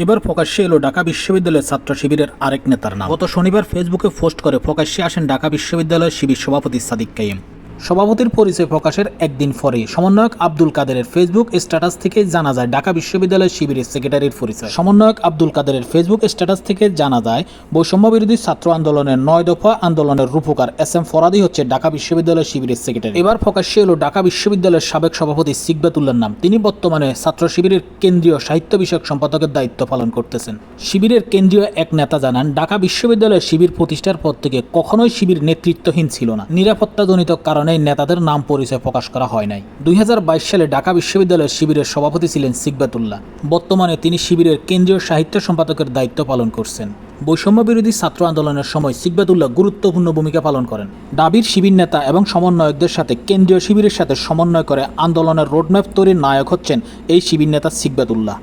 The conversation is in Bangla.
এবার প্রকাশ্যে এলো ঢাকা বিশ্ববিদ্যালয়ের ছাত্র শিবিরের আরেক নেতার নাম। গত শনিবার ফেসবুকে পোস্ট করে প্রকাশ্যে আসেন ঢাকা বিশ্ববিদ্যালয়ের শিবির সভাপতি সাদিক কাইম। সভাপতির পরিচয় প্রকাশের একদিন পরেই সমন্বয়ক আব্দুল কাদেরের ফেসবুক স্ট্যাটাস থেকে জানা যায় ঢাকা বিশ্ববিদ্যালয়ের শিবিরের সেক্রেটারির পরিচয়। সমন্বয়ক আব্দুল কাদেরের ফেসবুক স্ট্যাটাস থেকে জানা যায় বৈষম্য বিরোধী ছাত্র আন্দোলনের 9 দফা আন্দোলনের রূপকার SM ফরাদি হচ্ছে ঢাকা বিশ্ববিদ্যালয়ের শিবিরের সেক্রেটারি। এবার প্রকাশ্যে এলো ঢাকা বিশ্ববিদ্যালয়ের সাবেক সভাপতি সিকবাতুল্লাহর নাম। তিনি বর্তমানে ছাত্র শিবিরের কেন্দ্রীয় সাহিত্য বিষয়ক সম্পাদকের দায়িত্ব পালন করতেছেন। শিবিরের কেন্দ্রীয় এক নেতা জানান, ঢাকা বিশ্ববিদ্যালয়ের শিবির প্রতিষ্ঠার পর থেকে কখনোই শিবির নেতৃত্বহীন ছিল না। নিরাপত্তাজনিত কারণে নেতাদের নাম পরিচয় প্রকাশ করা হয় নাই। 2022 সালে ঢাকা বিশ্ববিদ্যালয়ের শিবিরের সভাপতি ছিলেন সিকবাতুল্লাহ। বর্তমানে তিনি শিবিরের কেন্দ্রীয় সাহিত্য সম্পাদকের দায়িত্ব পালন করছেন। বৈষম্য বিরোধী ছাত্র আন্দোলনের সময় সিকবাতুল্লাহ গুরুত্বপূর্ণ ভূমিকা পালন করেন। ডাবির শিবির নেতা এবং সমন্বয়কদের সাথে কেন্দ্রীয় শিবিরের সাথে সমন্বয় করে আন্দোলনের রোডম্যাপ তৈরির নায়ক হচ্ছেন এই শিবির নেতা সিকবাতুল্লাহ।